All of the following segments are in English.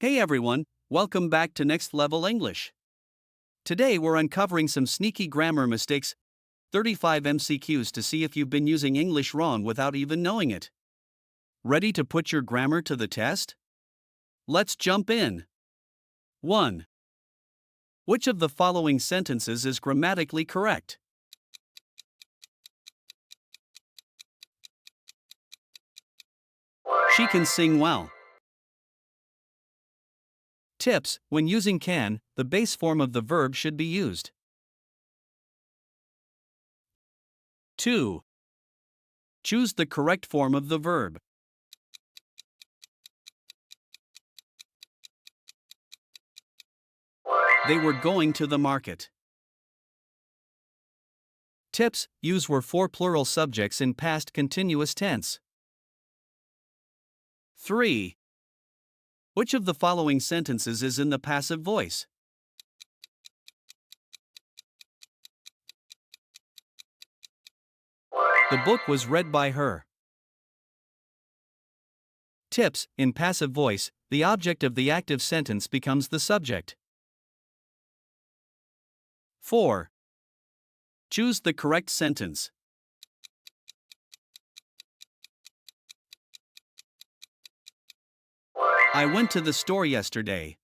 Hey everyone, welcome back to Next Level English. Today we're uncovering some sneaky grammar mistakes, 35 MCQs to see if you've been using English wrong without even knowing it. Ready to put your grammar to the test? Let's jump in. 1. Which of the following sentences is grammatically correct? She can sing well. Tips: when using can, the base form of the verb should be used. 2. Choose the correct form of the verb. They were going to the market. Tips: use were for plural subjects in past continuous tense. 3. Which of the following sentences is in the passive voice? The book was read by her. Tips: in passive voice, the object of the active sentence becomes the subject. 4. Choose the correct sentence. I went to the store yesterday.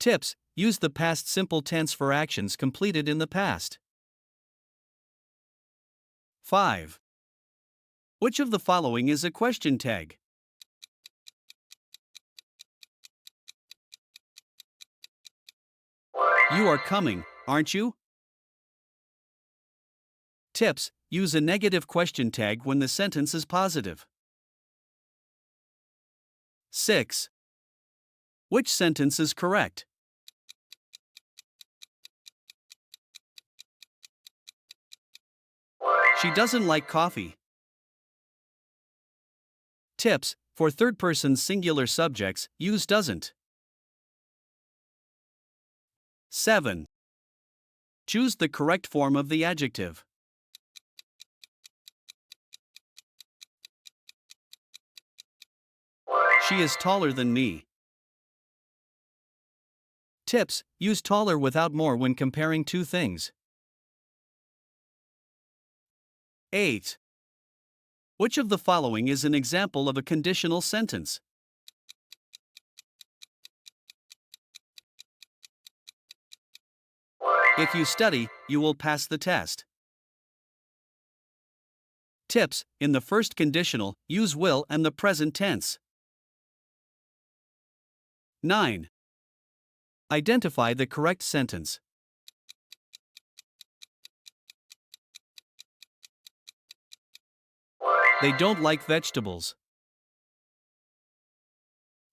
Tips: use the past simple tense for actions completed in the past. 5. Which of the following is a question tag? You are coming, aren't you? Tips: use a negative question tag when the sentence is positive. 6. Which sentence is correct? She doesn't like coffee. Tips: for third-person singular subjects, use doesn't. 7. Choose the correct form of the adjective. She is taller than me. Tips: use taller without more when comparing two things. 8. Which of the following is an example of a conditional sentence? If you study, you will pass the test. Tips: in the first conditional, use will and the present tense. 9. Identify the correct sentence. They don't like vegetables.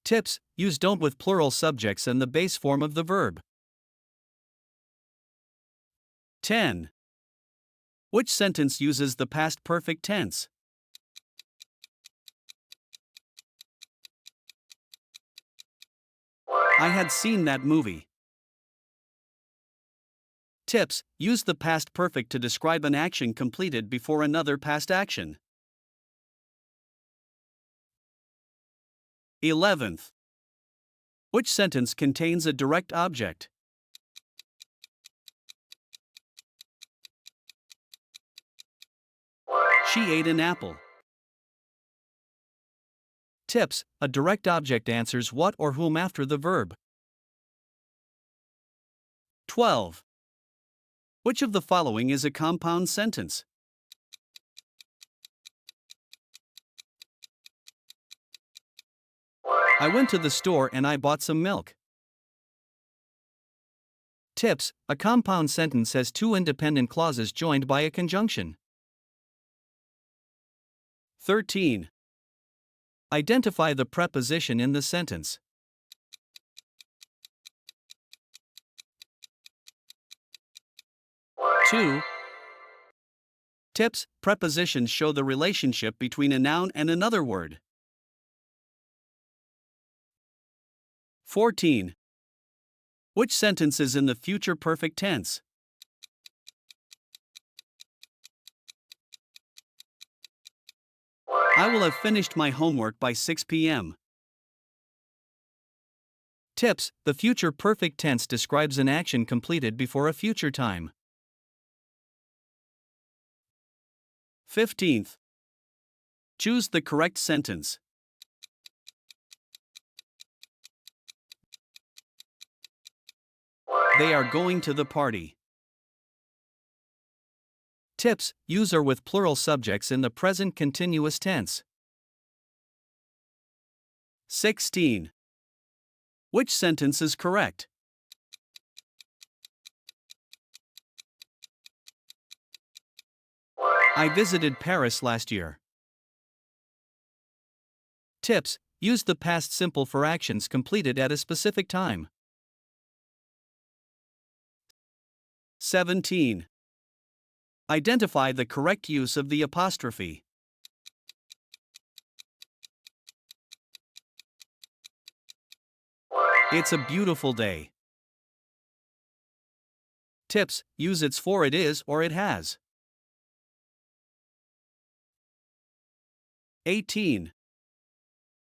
Tips: use don't with plural subjects and the base form of the verb. 10. Which sentence uses the past perfect tense? I had seen that movie. Tips: use the past perfect to describe an action completed before another past action. 11th. Which sentence contains a direct object? She ate an apple. Tips: a direct object answers what or whom after the verb. 12. Which of the following is a compound sentence? I went to the store and I bought some milk. Tips: a compound sentence has two independent clauses joined by a conjunction. 13. Identify the preposition in the sentence. Two. Tips: prepositions show the relationship between a noun and another word. 14. Which sentence is in the future perfect tense? I will have finished my homework by 6 p.m. Tips: the future perfect tense describes an action completed before a future time. 15th. Choose the correct sentence. They are going to the party. Tips: use or with plural subjects in the present continuous tense. 16. Which sentence is correct? I visited Paris last year. Tips: use the past simple for actions completed at a specific time. 17. Identify the correct use of the apostrophe. It's a beautiful day. Tips: use its for it is or it has. 18.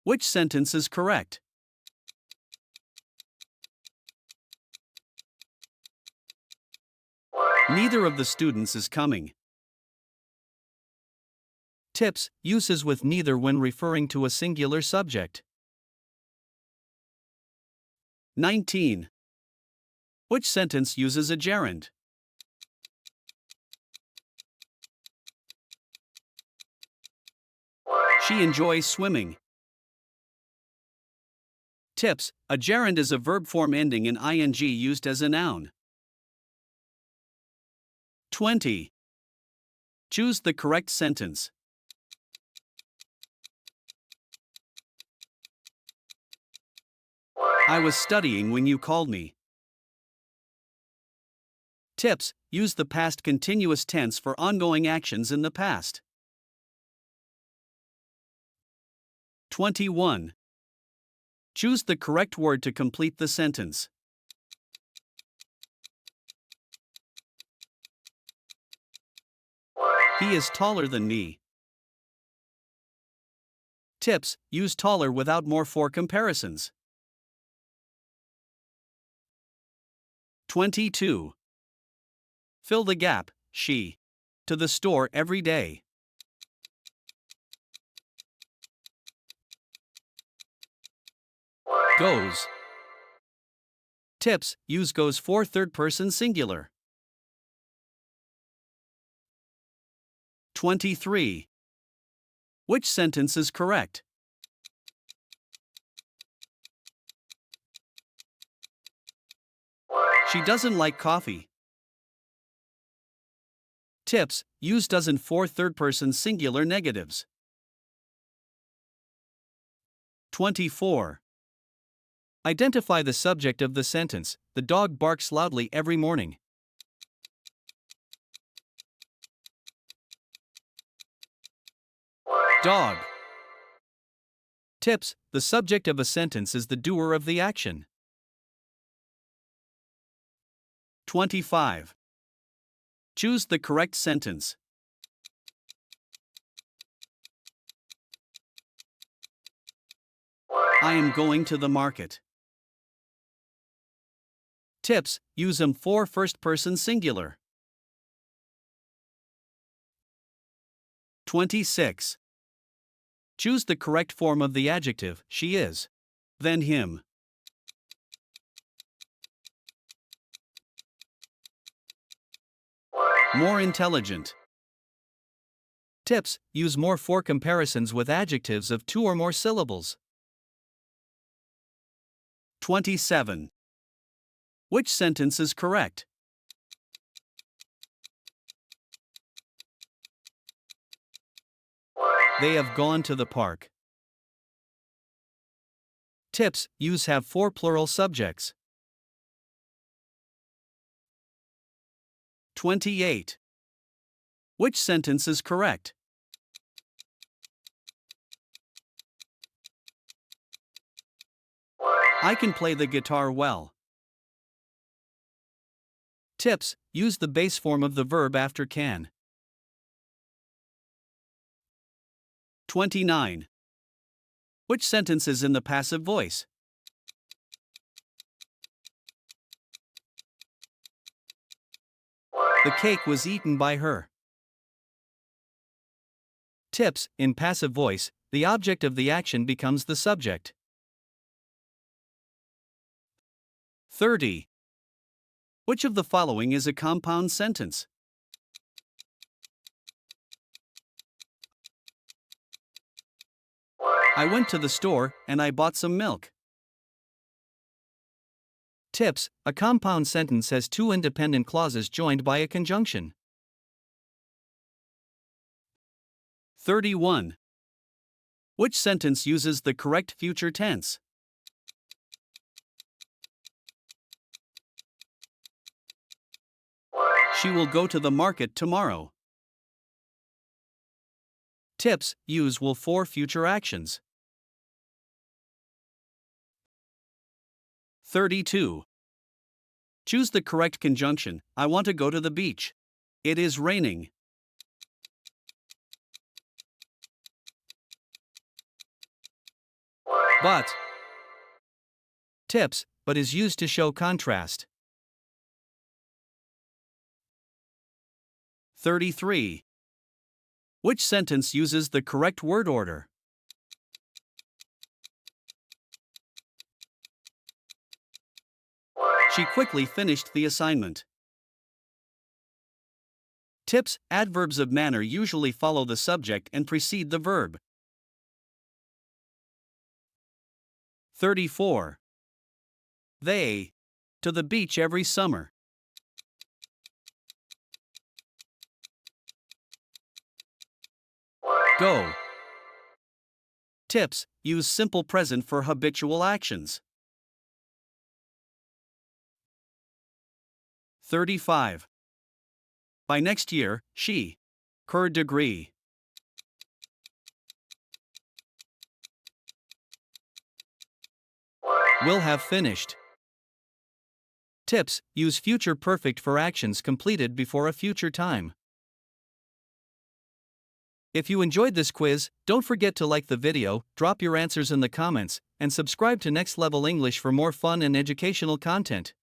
Which sentence is correct? Neither of the students is coming. Tips: uses with neither when referring to a singular subject. 19. Which sentence uses a gerund? She enjoys swimming. Tips: a gerund is a verb form ending in ing used as a noun. 20. Choose the correct sentence. I was studying when you called me. Tips: use the past continuous tense for ongoing actions in the past. 21. Choose the correct word to complete the sentence. He is taller than me. Tips: use taller without more for comparisons. 22. Fill the gap: she. To the store every day. Goes. Tips: use goes for third person singular. 23. Which sentence is correct? She doesn't like coffee. Tips: use doesn't for third person singular negatives. 24. Identify the subject of the sentence: the dog barks loudly every morning. Dog. Tips: the subject of a sentence is the doer of the action. 25. Choose the correct sentence. I am going to the market. Tips: use am for first person singular. 26. Choose the correct form of the adjective she is. Then him. More intelligent. Tips: use more for comparisons with adjectives of 2 or more syllables. 27. Which sentence is correct? They have gone to the park. Tips: use have for plural subjects. 28. Which sentence is correct? I can play the guitar well. Tips: use the base form of the verb after can. 29. Which sentence is in the passive voice? The cake was eaten by her. Tips: in passive voice, the object of the action becomes the subject. 30. Which of the following is a compound sentence? I went to the store and I bought some milk. Tips: a compound sentence has two independent clauses joined by a conjunction. 31. Which sentence uses the correct future tense? She will go to the market tomorrow. Tips: use will for future actions. 32. Choose the correct conjunction. I want to go to the beach. It is raining. But. Tips: but is used to show contrast. 33. Which sentence uses the correct word order? She quickly finished the assignment. Tips: adverbs of manner usually follow the subject and precede the verb. 34. They to the beach every summer. Go. Tips: use simple present for habitual actions. 35. By next year, she her degree will have finished. Tips: use future perfect for actions completed before a future time. If you enjoyed this quiz, don't forget to like the video, drop your answers in the comments, and subscribe to Next Level English for more fun and educational content.